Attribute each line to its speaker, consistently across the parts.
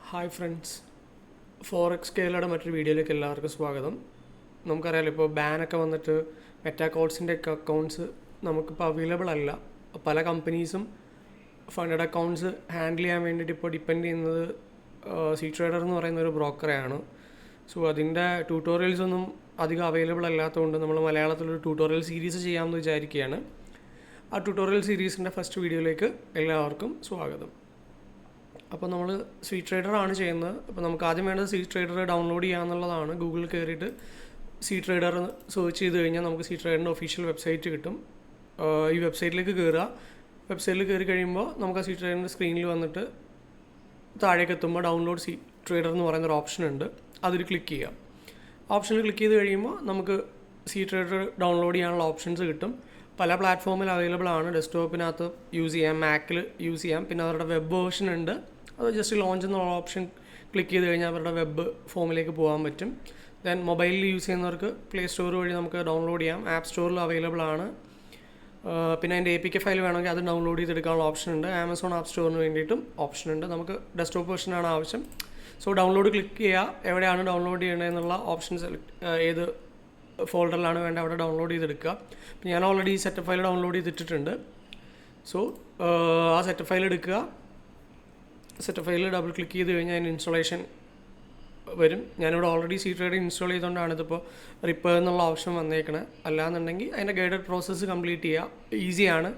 Speaker 1: Hi friends, forex സ്കെയിലയുടെ മറ്റൊരു വീഡിയോയിലേക്ക് എല്ലാവർക്കും സ്വാഗതം. നമുക്കറിയാലോ, ഇപ്പോൾ ബാനൊക്കെ വന്നിട്ട് മെറ്റാകോൾസിൻ്റെ ഒക്കെ അക്കൗണ്ട്സ് നമുക്കിപ്പോൾ അവൈലബിൾ അല്ല. പല കമ്പനീസും ഫണ്ടഡ് അക്കൗണ്ട്സ് ഹാൻഡിൽ ചെയ്യാൻ വേണ്ടിയിട്ട് ഇപ്പോൾ ഡിപ്പെൻഡ് ചെയ്യുന്നത് സീ ട്രേഡർ എന്ന് പറയുന്ന ഒരു ബ്രോക്കറെയാണ്. സോ അതിൻ്റെ ട്യൂട്ടോറിയൽസ് ഒന്നും അധികം അവൈലബിൾ അല്ലാത്തതുകൊണ്ട് നമ്മൾ മലയാളത്തിലൊരു ട്യൂട്ടോറിയൽ സീരീസ് ചെയ്യാമെന്ന് വിചാരിക്കുകയാണ്. ആ ട്യൂട്ടോറിയൽ സീരീസിൻ്റെ ഫസ്റ്റ് വീഡിയോയിലേക്ക് എല്ലാവർക്കും സ്വാഗതം. അപ്പോൾ നമ്മൾ സീ ട്രേഡർ ആണ് ചെയ്യുന്നത്. അപ്പോൾ നമുക്ക് ആദ്യം വേണ്ടത് സീ ട്രേഡർ ഡൗൺലോഡ് ചെയ്യാന്നുള്ളതാണ്. ഗൂഗിളിൽ കയറിയിട്ട് സീ ട്രേഡർ സെർച്ച് ചെയ്ത് കഴിഞ്ഞാൽ നമുക്ക് സീ ട്രേഡറിൻ്റെ ഒഫീഷ്യൽ വെബ്സൈറ്റ് കിട്ടും. ഈ വെബ്സൈറ്റിലേക്ക് കയറുക. വെബ്സൈറ്റിൽ കയറി കഴിയുമ്പോൾ നമുക്ക് ആ സീ ട്രേഡറിൻ്റെ സ്ക്രീനിൽ വന്നിട്ട് താഴേക്ക് എത്തുമ്പോൾ ഡൗൺലോഡ് സീ ട്രേഡർ എന്ന് പറയുന്നൊരു ഓപ്ഷൻ ഉണ്ട്. അതിൽ ക്ലിക്ക് ചെയ്യുക. ഓപ്ഷനിൽ ക്ലിക്ക് ചെയ്ത് കഴിയുമ്പോൾ നമുക്ക് സീ ട്രേഡർ ഡൗൺലോഡ് ചെയ്യാനുള്ള ഓപ്ഷൻസ് കിട്ടും. പല പ്ലാറ്റ്ഫോമിൽ അവൈലബിൾ ആണ്. ഡെസ്ക്ടോപ്പിനകത്ത് യൂസ് ചെയ്യാം, മാക്കിൽ യൂസ് ചെയ്യാം. പിന്നെ അവരുടെ വെബ് വേർഷൻ ഉണ്ട്. അത് ജസ്റ്റ് ലോഞ്ച് എന്നുള്ള ഓപ്ഷൻ ക്ലിക്ക് ചെയ്ത് കഴിഞ്ഞാൽ അവരുടെ വെബ് ഫോമിലേക്ക് പോകാൻ പറ്റും. ദെൻ മൊബൈലിൽ യൂസ് ചെയ്യുന്നവർക്ക് പ്ലേ സ്റ്റോർ വഴി നമുക്ക് ഡൗൺലോഡ് ചെയ്യാം. ആപ്പ് സ്റ്റോറിൽ അവൈലബിൾ ആണ്. പിന്നെ അതിൻ്റെ APK ഫയൽ വേണമെങ്കിൽ അത് ഡൗൺലോഡ് ചെയ്തെടുക്കാനുള്ള ഓപ്ഷൻ ഉണ്ട്. ആമസോൺ ആപ്പ് സ്റ്റോറിന് വേണ്ടിയിട്ടും ഓപ്ഷൻ ഉണ്ട്. നമുക്ക് ഡെസ്ക്ടോപ്പ് വെർഷനാണ് ആവശ്യം. സോ ഡൗൺലോഡ് ക്ലിക്ക് ചെയ്യുക. എവിടെയാണ് ഡൗൺലോഡ് ചെയ്യേണ്ടതെന്നുള്ള ഓപ്ഷൻ ഏത് ഫോൾഡറിലാണ് വേണ്ടത് അവിടെ ഡൗൺലോഡ് ചെയ്തെടുക്കുക. അപ്പോൾ ഞാൻ ഓൾറെഡി സെറ്റപ്പ് ഫയൽ ഡൗൺലോഡ് ചെയ്തിട്ടിട്ടുണ്ട്. സോ ആ സെറ്റപ്പ് ഫയൽ എടുക്കുക. സെറ്റപ്പ് ഫയലിൽ ഡബിൾ ക്ലിക്ക് ചെയ്ത് കഴിഞ്ഞാൽ അതിന് ഇൻസ്റ്റാളേഷൻ വരും. ഞാനിവിടെ ഓൾറെഡി സീ ട്രേഡർ ഇൻസ്റ്റാൾ ചെയ്തുകൊണ്ടാണ് ഇതിപ്പോൾ റിപ്പയർ എന്നുള്ള ഓപ്ഷൻ വന്നേക്കണത്. അല്ലാന്നുണ്ടെങ്കിൽ അതിൻ്റെ ഗൈഡഡ് പ്രോസസ്സ് കംപ്ലീറ്റ് ചെയ്യുക. ഈസിയാണ്.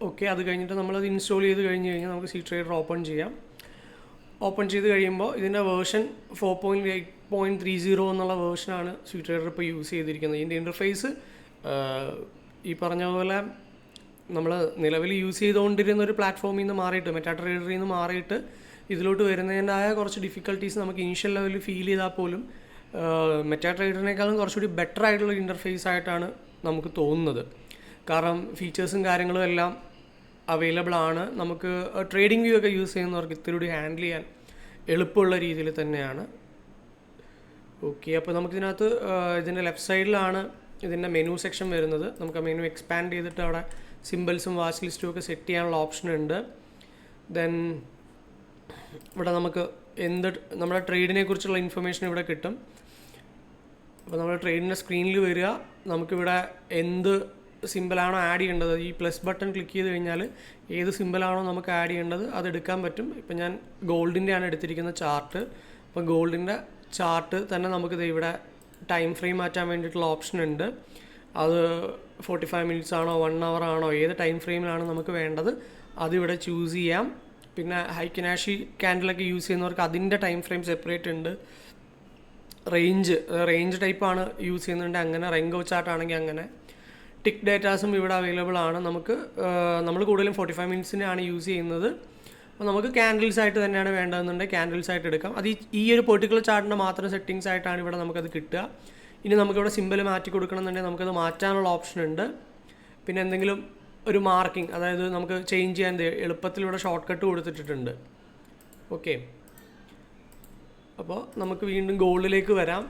Speaker 1: ഓക്കെ, അത് കഴിഞ്ഞിട്ട് നമ്മളത് ഇൻസ്റ്റാൾ ചെയ്ത് കഴിഞ്ഞ് കഴിഞ്ഞാൽ നമുക്ക് സീ ട്രേഡർ ഓപ്പൺ ചെയ്യാം. ഓപ്പൺ ചെയ്ത് കഴിയുമ്പോൾ ഇതിൻ്റെ വേർഷൻ 4.8.30 എന്നുള്ള വേർഷനാണ് സീ ട്രേഡർ ഇപ്പോൾ യൂസ് ചെയ്തിരിക്കുന്നത്. ഇതിൻ്റെ ഇൻ്റർഫേസ് ഈ പറഞ്ഞ പോലെ നമ്മൾ നിലവിൽ യൂസ് ചെയ്തുകൊണ്ടിരുന്ന ഒരു പ്ലാറ്റ്ഫോമിൽ നിന്ന് മാറിയിട്ട്, മെറ്റാ ട്രേഡറിൽ നിന്ന് മാറിയിട്ട് ഇതിലോട്ട് വരുന്നതിൻ്റെതായ കുറച്ച് ഡിഫിക്കൽട്ടീസ് നമുക്ക് ഇനീഷ്യൽ ലെവലിൽ ഫീൽ ചെയ്താൽ പോലും മെറ്റാ ട്രേഡറിനേക്കാളും കുറച്ചുകൂടി ബെറ്റർ ആയിട്ടുള്ള ഇൻ്റർഫേസ് ആയിട്ടാണ് നമുക്ക് തോന്നുന്നത്. കാരണം ഫീച്ചേഴ്സും കാര്യങ്ങളും എല്ലാം അവൈലബിൾ ആണ്. നമുക്ക് ട്രേഡിംഗ് വ്യൂ ഒക്കെ യൂസ് ചെയ്യുന്നവർക്ക് ഇത്തിരി കൂടി ഹാൻഡിൽ ചെയ്യാൻ എളുപ്പമുള്ള രീതിയിൽ തന്നെയാണ്. ഓക്കെ, അപ്പോൾ നമുക്കിതിനകത്ത് ഇതിൻ്റെ ലെഫ്റ്റ് സൈഡിലാണ് ഇതിൻ്റെ മെനു സെക്ഷൻ വരുന്നത്. നമുക്ക് ആ മെനു എക്സ്പാൻഡ് ചെയ്തിട്ട് അവിടെ സിമ്പിൾസും വാച്ച് ലിസ്റ്റും ഒക്കെ സെറ്റ് ചെയ്യാനുള്ള ഓപ്ഷൻ ഉണ്ട്. ദെൻ ഇവിടെ നമുക്ക് നമ്മുടെ ട്രേഡിനെ കുറിച്ചുള്ള ഇൻഫർമേഷൻ ഇവിടെ കിട്ടും. അപ്പോൾ നമ്മുടെ ട്രേഡിൻ്റെ സ്ക്രീനിൽ വരിക. നമുക്കിവിടെ എന്ത് സിമ്പിളാണോ ആഡ് ചെയ്യേണ്ടത്, ഈ പ്ലസ് ബട്ടൺ ക്ലിക്ക് ചെയ്ത് കഴിഞ്ഞാൽ ഏത് സിമ്പിളാണോ നമുക്ക് ആഡ് ചെയ്യേണ്ടത് അതെടുക്കാൻ പറ്റും. ഇപ്പം ഞാൻ ഗോൾഡിൻ്റെയാണ് എടുത്തിരിക്കുന്ന ചാർട്ട്. അപ്പോൾ ഗോൾഡിൻ്റെ ചാർട്ട് തന്നെ നമുക്കിത് ഇവിടെ ടൈം ഫ്രെയിം മാറ്റാൻ വേണ്ടിയിട്ടുള്ള ഓപ്ഷൻ ഉണ്ട്. അത് 45 മിനിറ്റ്സ് ആണോ 1 hour ആണോ ഏത് ടൈം ഫ്രെയിമിലാണ് നമുക്ക് വേണ്ടത് അതിവിടെ ചൂസ് ചെയ്യാം. പിന്നെ ഹൈക്കിനാഷി ക്യാൻഡിലൊക്കെ യൂസ് ചെയ്യുന്നവർക്ക് അതിൻ്റെ ടൈം ഫ്രെയിം സെപ്പറേറ്റ് ഉണ്ട്. റേഞ്ച് ടൈപ്പാണ് യൂസ് ചെയ്യുന്നുണ്ട്. അങ്ങനെ റെങ്കോ ചാർട്ടാണെങ്കിൽ അങ്ങനെ. ടിക്ക് ഡേറ്റാസും ഇവിടെ അവൈലബിൾ ആണ്. നമ്മൾ കൂടുതലും 45 മിനിറ്റ്സിനാണ് യൂസ് ചെയ്യുന്നത്. അപ്പോൾ നമുക്ക് ക്യാൻഡിൽസ് ആയിട്ട് തന്നെയാണ് വേണ്ടതെന്നുണ്ടെങ്കിൽ ക്യാൻഡിൽസ് ആയിട്ട് എടുക്കാം. അത് ഈ ഒരു പെർട്ടിക്കുലർ ചാർട്ടിൻ്റെ മാത്രം സെറ്റിങ്സ് ആയിട്ടാണ് ഇവിടെ നമുക്കത് കിട്ടുക. ഇനി നമുക്കിവിടെ സിമ്പിൾ മാറ്റി കൊടുക്കണമെന്നുണ്ടെങ്കിൽ നമുക്കത് മാറ്റാനുള്ള ഓപ്ഷൻ ഉണ്ട്. പിന്നെ എന്തെങ്കിലും ഒരു മാർക്കിംഗ്, അതായത് നമുക്ക് ചേഞ്ച് ചെയ്യാൻ എളുപ്പത്തിൽ ഇവിടെ ഷോർട്ട് കട്ട് കൊടുത്തിട്ടുണ്ട്. ഓക്കെ, അപ്പോൾ നമുക്ക് വീണ്ടും ഗോൾഡിലേക്ക് വരാം.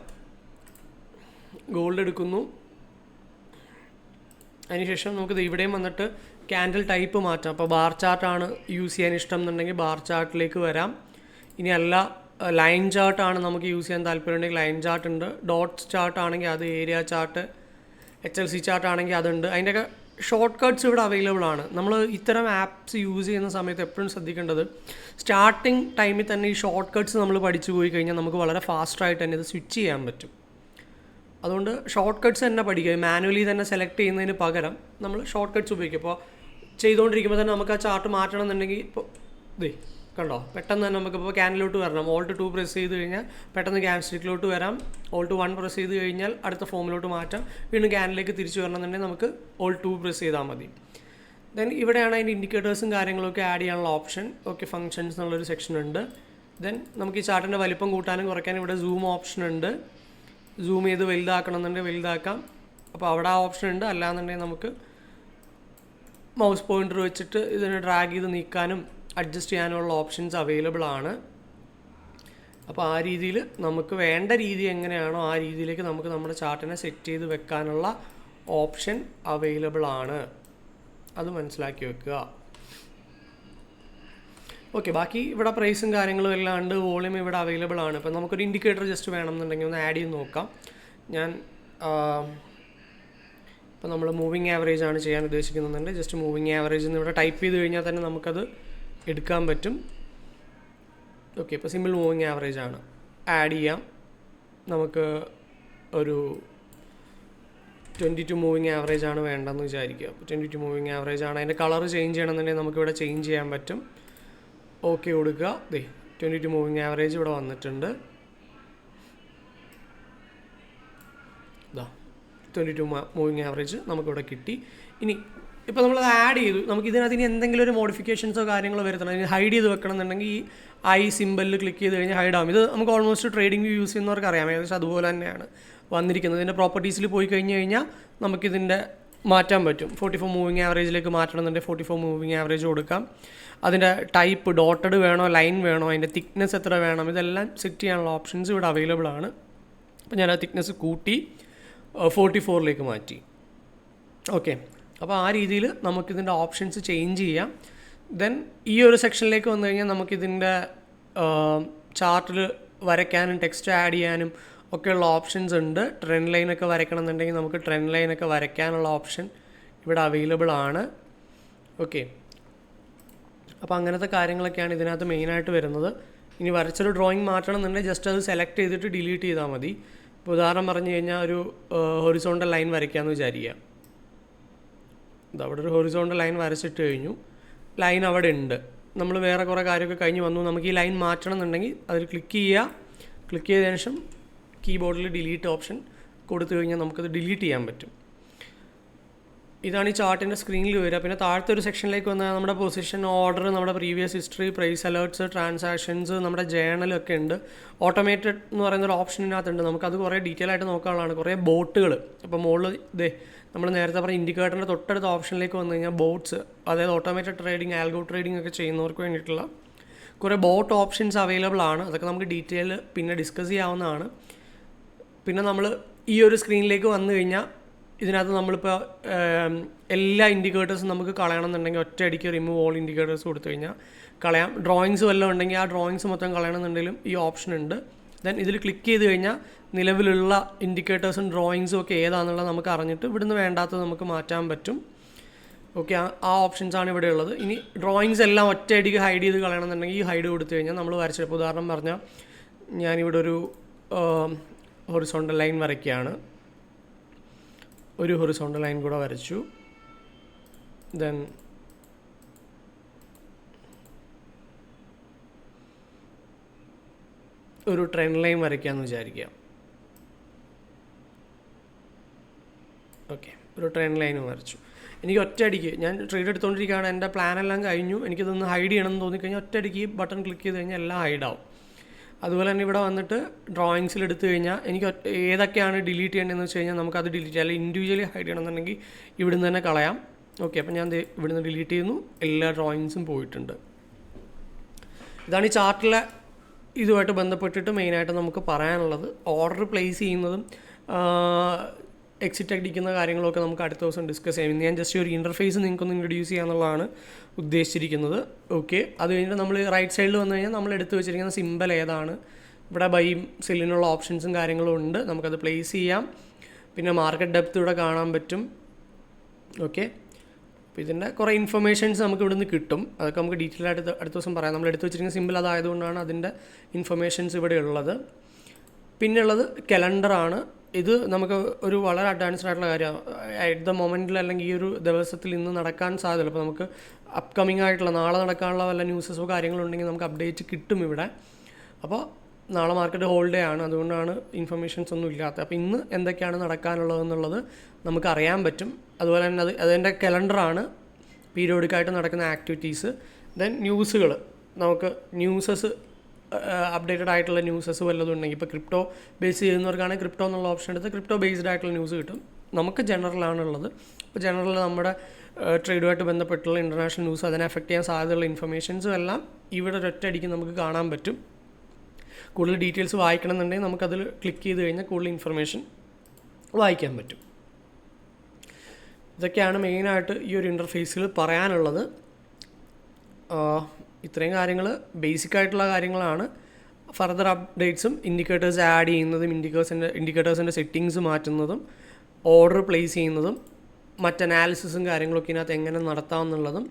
Speaker 1: ഗോൾഡ് എടുക്കുന്നു. അതിനുശേഷം നമുക്കിത് ഇവിടെയും വന്നിട്ട് ക്യാൻഡിൽ ടൈപ്പ് മാറ്റാം. അപ്പോൾ ബാർ ചാർട്ടാണ് യൂസ് ചെയ്യാൻ ഇഷ്ടം എന്നുണ്ടെങ്കിൽ ബാർ ചാർട്ടിലേക്ക് വരാം. ഇനി അല്ല ലൈൻ ചാർട്ടാണ് നമുക്ക് യൂസ് ചെയ്യാൻ താല്പര്യമുണ്ടെങ്കിൽ ലൈൻ ചാർട്ട് ഉണ്ട്. ഡോട്ട്സ് ചാർട്ട് ആണെങ്കിൽ അത്, ഏരിയ ചാർട്ട്, HLC ചാർട്ട് ആണെങ്കിൽ അതുണ്ട്. അതിൻ്റെയൊക്കെ ഷോർട്ട് കട്ട്സ് ഇവിടെ അവൈലബിൾ ആണ്. നമ്മൾ ഇത്തരം ആപ്സ് യൂസ് ചെയ്യുന്ന സമയത്ത് എപ്പോഴും ശ്രദ്ധിക്കേണ്ടത് സ്റ്റാർട്ടിങ് ടൈമിൽ തന്നെ ഈ ഷോർട്ട് കട്ട്സ് നമ്മൾ പഠിച്ചു പോയി കഴിഞ്ഞാൽ നമുക്ക് വളരെ ഫാസ്റ്റായിട്ട് തന്നെ ഇത് സ്വിച്ച് ചെയ്യാൻ പറ്റും. അതുകൊണ്ട് ഷോർട്ട് കട്ട്സ് തന്നെ പഠിക്കുക. മാനുവലി തന്നെ സെലക്ട് ചെയ്യുന്നതിന് പകരം നമ്മൾ ഷോർട്ട് കട്ട്സ് ഉപയോഗിക്കുക. ഇപ്പോൾ ചെയ്തുകൊണ്ടിരിക്കുമ്പോൾ തന്നെ നമുക്ക് ആ ചാർട്ട് മാറ്റണം എന്നുണ്ടെങ്കിൽ ഇപ്പോൾ കണ്ടോ, പെട്ടെന്ന് തന്നെ നമുക്കിപ്പോൾ ക്യാൻഡിലോട്ട് വരണം. Alt 2 പ്രസ് ചെയ്ത് കഴിഞ്ഞാൽ പെട്ടെന്ന് ക്യാൻഡിൽസ്റ്റിക്കിലോട്ട് വരാം. Alt 1 പ്രസ് ചെയ്ത് കഴിഞ്ഞാൽ അടുത്ത ഫോമിലോട്ട് മാറ്റാം. വീണ്ടും ക്യാൻഡിലേക്ക് തിരിച്ചു വരണമെന്നുണ്ടെങ്കിൽ നമുക്ക് Alt 2 പ്രസ് ചെയ്താൽ മതി. ദെൻ ഇവിടെയാണ് അതിൻ്റെ ഇൻഡിക്കേറ്റേഴ്സും കാര്യങ്ങളൊക്കെ ആഡ് ചെയ്യാനുള്ള ഓപ്ഷൻ. ഓക്കെ, ഫങ്ഷൻസ് എന്നുള്ളൊരു സെക്ഷൻ ഉണ്ട്. ദെൻ നമുക്ക് ഈ ചാർട്ടിൻ്റെ വലിപ്പം കൂട്ടാനും കുറയ്ക്കാനും ഇവിടെ സൂം ഓപ്ഷൻ ഉണ്ട്. സൂം ചെയ്ത് വലുതാക്കണമെന്നുണ്ടെങ്കിൽ വലുതാക്കാം. അപ്പോൾ അവിടെ ആ ഓപ്ഷൻ ഉണ്ട്. അല്ലാന്നുണ്ടെങ്കിൽ നമുക്ക് മൗസ് പോയിൻ്റർ വെച്ചിട്ട് ഇതിനെ ഡ്രാഗ് ചെയ്ത് നീക്കാനും അഡ്ജസ്റ്റ് ചെയ്യാനുള്ള ഓപ്ഷൻസ് അവൈലബിൾ ആണ്. അപ്പോൾ ആ രീതിയിൽ നമുക്ക് വേണ്ട രീതി എങ്ങനെയാണോ ആ രീതിയിലേക്ക് നമുക്ക് നമ്മുടെ ചാർട്ടിനെ സെറ്റ് ചെയ്ത് വെക്കാനുള്ള ഓപ്ഷൻ അവൈലബിൾ ആണ്. അത് മനസ്സിലാക്കി വെക്കുക. ഓക്കെ, ബാക്കി ഇവിടെ പ്രൈസും കാര്യങ്ങളും എല്ലാം ഉണ്ട്, വോളിയം ഇവിടെ അവൈലബിൾ ആണ്. ഇപ്പം നമുക്കൊരു ഇൻഡിക്കേറ്റർ ജസ്റ്റ് വേണമെന്നുണ്ടെങ്കിൽ ഒന്ന് ആഡ് ചെയ്ത് നോക്കാം. ഞാൻ ഇപ്പോൾ നമ്മൾ മൂവിങ് ആവറേജ് ആണ് ചെയ്യാൻ ഉദ്ദേശിക്കുന്നുണ്ട്. ജസ്റ്റ് മൂവിങ് ആവറേജ് എന്ന് ഇവിടെ ടൈപ്പ് ചെയ്ത് കഴിഞ്ഞാൽ തന്നെ നമുക്കത് എടുക്കാൻ പറ്റും. ഓക്കെ, ഇപ്പോൾ സിമ്പിൾ മൂവിങ് ആവറേജ് ആണ്. ആഡ് ചെയ്യാം. നമുക്ക് ഒരു 22 മൂവിങ് ആവറേജ് ആണ് വേണ്ടതെന്ന് വിചാരിക്കുക. അപ്പോൾ 22 മൂവിങ് ആവറേജ് ആണ്. അതിൻ്റെ കളർ ചേഞ്ച് ചെയ്യണമെന്നുണ്ടെങ്കിൽ നമുക്കിവിടെ ചേഞ്ച് ചെയ്യാൻ പറ്റും. ഓക്കെ കൊടുക്കുക. 22 മൂവിങ് ആവറേജ് ഇവിടെ വന്നിട്ടുണ്ട്. 22 മൂവിങ് ആവറേജ് നമുക്കിവിടെ കിട്ടി. ഇനി ഇപ്പോൾ നമ്മളത് ആഡ് ചെയ്തു. നമുക്ക് ഇതിനകത്ത് ഇനി എന്തെങ്കിലും ഒരു മോഡിഫിക്കേഷൻസോ കാര്യങ്ങളോ വരുത്തണം, ഇനി ഹൈഡ് ചെയ്ത് വെക്കണം എന്നുണ്ടെങ്കിൽ ഈ ഐ സിമ്പലിൽ ക്ലിക്ക് ചെയ്ത് കഴിഞ്ഞാൽ ഹൈഡ് ആകും. ഇത് നമുക്ക് ഓൾമോസ്റ്റ് ട്രേഡിംഗ് വ്യൂ യൂസ് ചെയ്യുന്നവർക്ക് അറിയാം. ഏകദേശം അതുപോലെ തന്നെയാണ് വന്നിരിക്കുന്നത്. ഇതിൻ്റെ പ്രോപ്പർട്ടീസിൽ പോയി കഴിഞ്ഞ് കഴിഞ്ഞാൽ നമുക്കിതിൻ്റെ മാറ്റാൻ പറ്റും. 44 മൂവിങ് ആവറേജിലേക്ക് മാറ്റണമെന്നുണ്ടെങ്കിൽ 44 മൂവിങ് ആവറേജ് കൊടുക്കാം. അതിൻ്റെ ടൈപ്പ് ഡോട്ടഡ് വേണോ, ലൈൻ വേണോ, അതിൻ്റെ തിക്നെസ് എത്ര വേണം, ഇതെല്ലാം സെറ്റ് ചെയ്യാനുള്ള ഓപ്ഷൻസ് ഇവിടെ അവൈലബിൾ ആണ്. അപ്പോൾ ഞാൻ ആ തിക്നെസ് കൂട്ടി 44ലേക്ക് മാറ്റി. ഓക്കെ, അപ്പോൾ ആ രീതിയിൽ നമുക്കിതിൻ്റെ ഓപ്ഷൻസ് ചേഞ്ച് ചെയ്യാം. ദെൻ ഈ ഒരു സെക്ഷനിലേക്ക് വന്നു കഴിഞ്ഞാൽ നമുക്കിതിൻ്റെ ചാർട്ടിൽ വരയ്ക്കാനും ടെക്സ്റ്റ് ആഡ് ചെയ്യാനും ഒക്കെയുള്ള ഓപ്ഷൻസ് ഉണ്ട്. ട്രെൻഡ് ലൈനൊക്കെ വരയ്ക്കണം എന്നുണ്ടെങ്കിൽ നമുക്ക് ട്രെൻഡ് ലൈനൊക്കെ വരയ്ക്കാനുള്ള ഓപ്ഷൻ ഇവിടെ അവൈലബിൾ ആണ്. ഓക്കെ, അപ്പോൾ അങ്ങനത്തെ കാര്യങ്ങളൊക്കെയാണ് ഇതിനകത്ത് മെയിനായിട്ട് വരുന്നത്. ഇനി വരച്ചൊരു ഡ്രോയിങ് മാറ്റണം എന്നുണ്ടെങ്കിൽ ജസ്റ്റ് അത് സെലക്ട് ചെയ്തിട്ട് ഡിലീറ്റ് ചെയ്താൽ മതി. ഇപ്പോൾ ഉദാഹരണം പറഞ്ഞു കഴിഞ്ഞാൽ ഒരു ഹൊറിസോണ്ടൽ ലൈൻ വരയ്ക്കാമെന്ന് വിചാരിക്കുക. അവിടെ ഒരു ഹൊറിസോണ്ടൽ ലൈൻ വരച്ചിട്ട് കഴിഞ്ഞു. ലൈൻ അവിടെ ഉണ്ട്. നമ്മൾ വേറെ കുറേ കാര്യമൊക്കെ കഴിഞ്ഞ് വന്നു. നമുക്ക് ഈ ലൈൻ മാറ്റണം എന്നുണ്ടെങ്കിൽ അതിൽ ക്ലിക്ക് ചെയ്യുക. ക്ലിക്ക് ചെയ്തതിന് ശേഷം കീബോർഡിൽ ഡിലീറ്റ് ഓപ്ഷൻ കൊടുത്തു കഴിഞ്ഞാൽ നമുക്കത് ഡിലീറ്റ് ചെയ്യാൻ പറ്റും. ഇതാണ് ഈ ചാർട്ടിൻ്റെ സ്ക്രീനിൽ വരിക. പിന്നെ താഴത്തെ ഒരു സെക്ഷനിലേക്ക് വന്നാൽ നമ്മുടെ പൊസിഷൻ, ഓർഡർ, നമ്മുടെ previous history, price alerts, transactions, നമ്മുടെ ജേണലൊക്കെ ഉണ്ട്. ഓട്ടോമേറ്റഡ് എന്ന് പറയുന്ന ഒരു ഓപ്ഷനകത്തുണ്ട്. നമുക്കത് കുറേ ഡീറ്റെയിൽ ആയിട്ട് നോക്കാനുള്ളതാണ്. കുറേ ബോട്ടുകൾ ഇപ്പോൾ മുകളിൽ നമ്മൾ നേരത്തെ പറഞ്ഞ ഇൻഡിക്കേറ്ററിൻ്റെ തൊട്ടടുത്ത ഓപ്ഷനിലേക്ക് വന്നു കഴിഞ്ഞാൽ ബോട്ട്സ്, അതായത് ഓട്ടോമേറ്റഡ് ട്രേഡിംഗ്, ആൽഗോ ട്രേഡിംഗ് ഒക്കെ ചെയ്യുന്നവർക്ക് വേണ്ടിയിട്ടുള്ള കുറേ ബോട്ട് ഓപ്ഷൻസ് അവൈലബിൾ ആണ്. അതൊക്കെ നമുക്ക് ഡീറ്റെയിൽ പിന്നെ ഡിസ്കസ് ചെയ്യാവുന്നതാണ്. പിന്നെ നമ്മൾ ഈ ഒരു സ്ക്രീനിലേക്ക് വന്നു കഴിഞ്ഞാൽ ഇതിനകത്ത് നമ്മളിപ്പോൾ എല്ലാ ഇൻഡിക്കേറ്റേഴ്സും നമുക്ക് കളയണമെന്നുണ്ടെങ്കിൽ ഒറ്റയടിക്ക് റിമൂവ് ഓൾ ഇൻഡിക്കേറ്റേഴ്സ് കൊടുത്തു കഴിഞ്ഞാൽ കളയാം. ഡ്രോയിങ്സ് വല്ലതും ഉണ്ടെങ്കിൽ ആ ഡ്രോയിങ്സ് മൊത്തം കളയണമെന്നുണ്ടെങ്കിലും ഈ ഓപ്ഷൻ ഉണ്ട്. ദെൻ ഇതിൽ ക്ലിക്ക് ചെയ്ത് കഴിഞ്ഞാൽ നിലവിലുള്ള ഇൻഡിക്കേറ്റേഴ്സും ഡ്രോയിങ്സും ഒക്കെ ഏതാണെന്നുള്ളത് നമുക്ക് അറിഞ്ഞിട്ട് ഇവിടുന്ന് വേണ്ടാത്തത് നമുക്ക് മാറ്റാൻ പറ്റും. ഓക്കെ, ആ ഓപ്ഷൻസാണ് ഇവിടെ ഉള്ളത്. ഇനി ഡ്രോയിങ്സ് എല്ലാം ഒറ്റയടിക്ക് ഹൈഡ് ചെയ്ത് കളയണമെന്നുണ്ടെങ്കിൽ ഈ ഹൈഡ് കൊടുത്തു കഴിഞ്ഞാൽ നമ്മൾ വരച്ചപ്പോൾ ഉദാഹരണം പറഞ്ഞാൽ ഞാനിവിടെ ഒരു ഹൊറിസോണ്ടൽ ലൈൻ വരയ്ക്കുകയാണ്. ഒരു ഹൊറിസോണ്ടൽ ലൈൻ കൂടെ വരച്ചു. ദെൻ ഒരു ട്രെൻഡ് ലൈൻ വരയ്ക്കാമെന്ന് വിചാരിക്കുക. ഓക്കെ, ഒരു ട്രെൻഡ് ലൈൻ വരച്ചു. എനിക്ക് ഒറ്റയടിക്ക് ഞാൻ ട്രേഡ് എടുത്തുകൊണ്ടിരിക്കുകയാണ്, എൻ്റെ പ്ലാനെല്ലാം കഴിഞ്ഞു, എനിക്കിതൊന്ന് ഹൈഡ് ചെയ്യണമെന്ന് തോന്നിക്കഴിഞ്ഞാൽ ഒറ്റയടിക്ക് ബട്ടൺ ക്ലിക്ക് ചെയ്ത് കഴിഞ്ഞാൽ എല്ലാം ഹൈഡാവും. അതുപോലെ തന്നെ ഇവിടെ വന്നിട്ട് ഡ്രോയിങ്സിൽ എടുത്തു കഴിഞ്ഞാൽ എനിക്ക് ഏതൊക്കെയാണ് ഡിലീറ്റ് ചെയ്യേണ്ടതെന്ന് വെച്ച് കഴിഞ്ഞാൽ നമുക്കത് ഡിലീറ്റ് ചെയ്യാം. അല്ലെങ്കിൽ ഇൻഡിവിജ്വലി ഹൈഡ് ചെയ്യണമെന്നുണ്ടെങ്കിൽ ഇവിടുന്ന് തന്നെ കളയാം. ഓക്കെ, അപ്പോൾ ഞാൻ ഇവിടുന്ന് ഡിലീറ്റ് ചെയ്യുന്നു. എല്ലാ ഡ്രോയിങ്സും പോയിട്ടുണ്ട്. ഇതാണ് ഈ ചാർട്ടിലെ ഇതുമായിട്ട് ബന്ധപ്പെട്ടിട്ട് മെയിനായിട്ട് നമുക്ക് പറയാനുള്ളത്. ഓർഡർ പ്ലേസ് ചെയ്യുന്നതും എക്സിറ്റ് അടിക്കുന്ന കാര്യങ്ങളൊക്കെ നമുക്ക് അടുത്ത ദിവസം ഡിസ്കസ് ചെയ്യാം. ഇന്ന് ഞാൻ ജസ്റ്റ് ഒരു ഇൻ്റർഫേസ് നിങ്ങൾക്കൊന്ന് ഇൻട്രൊഡ്യൂസ് ചെയ്യാന്നുള്ളതാണ് ഉദ്ദേശിച്ചിരിക്കുന്നത്. ഓക്കെ, അത് കഴിഞ്ഞിട്ട് നമ്മൾ റൈറ്റ് സൈഡിൽ വന്നു കഴിഞ്ഞാൽ നമ്മൾ എടുത്ത് വെച്ചിരിക്കുന്ന സിമ്പൽ ഏതാണ്, ഇവിടെ ബൈയും സെല്ലിനുള്ള ഓപ്ഷൻസും കാര്യങ്ങളും ഉണ്ട്. നമുക്കത് പ്ലേസ് ചെയ്യാം. പിന്നെ മാർക്കറ്റ് ഡെപ്ത് ഇവിടെ കാണാൻ പറ്റും. ഓക്കെ, അപ്പോൾ ഇതിൻ്റെ കുറേ ഇൻഫർമേഷൻസ് നമുക്ക് ഇവിടുന്ന് കിട്ടും. അതൊക്കെ നമുക്ക് ഡീറ്റെയിൽ ആയിട്ട് അടുത്ത ദിവസം പറയാം. നമ്മൾ എടുത്ത് വെച്ചിരിക്കുന്ന സിമ്പിൾ അതായതുകൊണ്ടാണ് അതിൻ്റെ ഇൻഫർമേഷൻസ് ഇവിടെ ഉള്ളത്. പിന്നെയുള്ളത് കലണ്ടറാണ്. ഇത് നമുക്ക് ഒരു വളരെ അഡ്വാൻസ്ഡ് ആയിട്ടുള്ള കാര്യമാണ്. അറ്റ് ദ മൊമെൻറ്റിൽ അല്ലെങ്കിൽ ഈ ഒരു ദിവസത്തിൽ ഇന്ന് നടക്കാൻ സാധ്യതയില്ല. അപ്പോൾ നമുക്ക് അപ്കമിങ് ആയിട്ടുള്ള നാളെ നടക്കാനുള്ള വല്ല ന്യൂസസോ കാര്യങ്ങളുണ്ടെങ്കിൽ നമുക്ക് അപ്ഡേറ്റ് കിട്ടും ഇവിടെ. അപ്പോൾ നാളെ മാർക്കറ്റ് ഹോൾഡേ ആണ്, അതുകൊണ്ടാണ് ഇൻഫർമേഷൻസ് ഒന്നും ഇല്ലാത്തത്. അപ്പോൾ ഇന്ന് എന്തൊക്കെയാണ് നടക്കാനുള്ളതെന്നുള്ളത് നമുക്ക് അറിയാൻ പറ്റും. അതുപോലെ തന്നെ അതിൻ്റെ കലണ്ടറാണ്, പീരിയോഡിക്കായിട്ട് നടക്കുന്ന ആക്ടിവിറ്റീസ്. ദെൻ ന്യൂസുകൾ, നമുക്ക് ന്യൂസസ് അപ്ഡേറ്റഡ് ആയിട്ടുള്ള ന്യൂസസ് വല്ലതും ഉണ്ടെങ്കിൽ ഇപ്പോൾ ക്രിപ്റ്റോ ബേസ് ചെയ്യുന്നവർക്കാണെങ്കിൽ ക്രിപ്റ്റോ എന്നുള്ള ഓപ്ഷൻ എടുത്ത് ക്രിപ്റ്റോ ബേസ്ഡ് ആയിട്ടുള്ള ന്യൂസ് കിട്ടും. നമുക്ക് ജനറലാണുള്ളത്. അപ്പോൾ ജനറൽ നമ്മുടെ ട്രേഡുമായിട്ട് ബന്ധപ്പെട്ടുള്ള ഇൻ്റർനാഷണൽ ന്യൂസ്, അതിനെ അഫക്റ്റ് ചെയ്യാൻ സാധ്യതയുള്ള ഇൻഫർമേഷൻസും എല്ലാം ഇവിടെ ഒറ്റയടിക്ക് നമുക്ക് കാണാൻ പറ്റും. കൂടുതൽ ഡീറ്റെയിൽസ് വായിക്കണമെന്നുണ്ടെങ്കിൽ നമുക്കതിൽ ക്ലിക്ക് ചെയ്ത് കഴിഞ്ഞാൽ കൂടുതൽ ഇൻഫർമേഷൻ വായിക്കാൻ പറ്റും. ഇതൊക്കെയാണ് മെയിനായിട്ട് ഈ ഒരു ഇൻ്റർഫേസിൽ പറയാനുള്ളത്. ഇത്രയും കാര്യങ്ങൾ ബേസിക് ആയിട്ടുള്ള കാര്യങ്ങളാണ്. ഫർദർ അപ്ഡേറ്റ്സും ഇൻഡിക്കേറ്റേഴ്സ് ആഡ് ചെയ്യുന്നതും ഇൻഡിക്കേറ്റേഴ്സിൻ്റെ സെറ്റിങ്സ് മാറ്റുന്നതും ഓർഡർ പ്ലേസ് ചെയ്യുന്നതും മറ്റ് അനാലിസിസും കാര്യങ്ങളൊക്കെ ഇതിനകത്ത് എങ്ങനെ നടത്താമെന്നുള്ളതും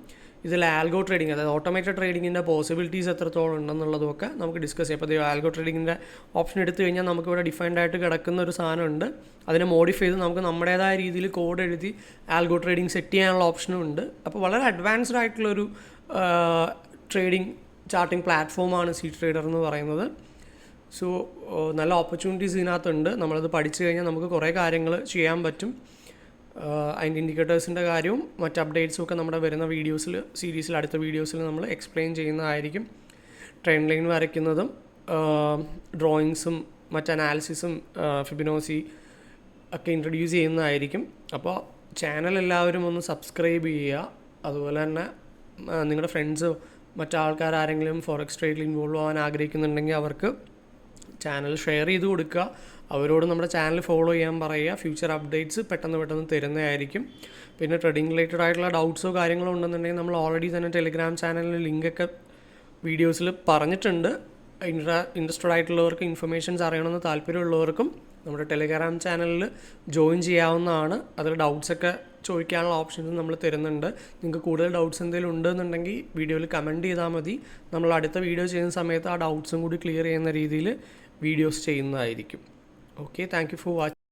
Speaker 1: ഇതിൽ ആൽഗോ ട്രേഡിംഗ്, അതായത് ഓട്ടോമേറ്റഡ് ട്രേഡിങ്ങിൻ്റെ പോസിബിലിറ്റീസ് എത്രത്തോളം ഉണ്ടെന്നുള്ളതുമൊക്കെ നമുക്ക് ഡിസ്കസ് ചെയ്യാം. അപ്പോൾ ആൽഗോ ട്രേഡിങ്ങിൻ്റെ ഓപ്ഷൻ എടുത്തു കഴിഞ്ഞാൽ നമുക്കിവിടെ ഡിഫൈൻഡ് ആയിട്ട് കിടക്കുന്ന ഒരു സാധനമുണ്ട്. അതിനെ മോഡിഫൈ ചെയ്ത് നമുക്ക് നമ്മുടേതായ രീതിയിൽ കോഡ് എഴുതി ആൽഗോ ട്രേഡിംഗ് സെറ്റ് ചെയ്യാനുള്ള ഓപ്ഷനും ഉണ്ട്. അപ്പോൾ വളരെ അഡ്വാൻസ്ഡ് ആയിട്ടുള്ളൊരു ട്രേഡിംഗ് ചാർട്ടിംഗ് പ്ലാറ്റ്ഫോമാണ് സീ ട്രേഡർ എന്ന് പറയുന്നത്. സോ നല്ല ഓപ്പർച്യൂണിറ്റീസ് ഇതിനകത്തുണ്ട്. നമ്മളത് പഠിച്ചു കഴിഞ്ഞാൽ നമുക്ക് കുറേ കാര്യങ്ങൾ ചെയ്യാൻ പറ്റും. അതിൻ്റെ ഇൻഡിക്കേറ്റേഴ്സിൻ്റെ കാര്യവും മറ്റ് അപ്ഡേറ്റ്സും ഒക്കെ നമ്മുടെ വരുന്ന സീരീസിൽ അടുത്ത വീഡിയോസിൽ നമ്മൾ എക്സ്പ്ലെയിൻ ചെയ്യുന്നതായിരിക്കും. ട്രെൻഡ് ലൈൻ വരയ്ക്കുന്നതും ഡ്രോയിങ്സും മറ്റ് അനാലിസിസും ഫിബൊനാച്ചി ഒക്കെ ഇൻട്രൊഡ്യൂസ് ചെയ്യുന്നതായിരിക്കും. അപ്പോൾ ചാനൽ എല്ലാവരും ഒന്ന് സബ്സ്ക്രൈബ് ചെയ്യുക. അതുപോലെ തന്നെ നിങ്ങളുടെ ഫ്രണ്ട്സോ മറ്റാൾക്കാർ ആരെങ്കിലും ഫോറക്സ് ട്രേഡിൽ ഇൻവോൾവ് ആവാൻ ആഗ്രഹിക്കുന്നുണ്ടെങ്കിൽ അവർക്ക് ചാനൽ ഷെയർ ചെയ്ത് കൊടുക്കുക. അവരോട് നമ്മുടെ ചാനൽ ഫോളോ ചെയ്യാൻ പറയുക. ഫ്യൂച്ചർ അപ്ഡേറ്റ്സ് പെട്ടെന്ന് തരുന്നതായിരിക്കും. പിന്നെ ട്രേഡിംഗ് റിലേറ്റഡ് ആയിട്ടുള്ള ഡൗട്ട്സോ കാര്യങ്ങളോ ഉണ്ടെന്നുണ്ടെങ്കിൽ നമ്മൾ ഓൾറെഡി തന്നെ ടെലിഗ്രാം ചാനലിൽ ലിങ്കൊക്കെ വീഡിയോസിൽ പറഞ്ഞിട്ടുണ്ട്. ഇൻട്രസ്റ്റഡ് ആയിട്ടുള്ളവർക്ക് ഇൻഫർമേഷൻസ് അറിയണമെന്ന് താല്പര്യമുള്ളവർക്കും നമ്മുടെ ടെലിഗ്രാം ചാനലിൽ ജോയിൻ ചെയ്യാവുന്നതാണ്. അതിൽ ഡൗട്ട്സൊക്കെ ചോദിക്കാനുള്ള ഓപ്ഷൻസ് നമ്മൾ തരുന്നുണ്ട്. നിങ്ങൾക്ക് കൂടുതൽ ഡൗട്ട്സ് എന്തെങ്കിലും ഉണ്ടെന്നുണ്ടെങ്കിൽ വീഡിയോയിൽ കമൻറ്റ് ചെയ്താൽ മതി. നമ്മൾ അടുത്ത വീഡിയോ ചെയ്യുന്ന സമയത്ത് ആ ഡൗട്ട്സും കൂടി ക്ലിയർ ചെയ്യുന്ന രീതിയിൽ വീഡിയോസ് ചെയ്യുന്നതായിരിക്കും. Okay, thank you for watching.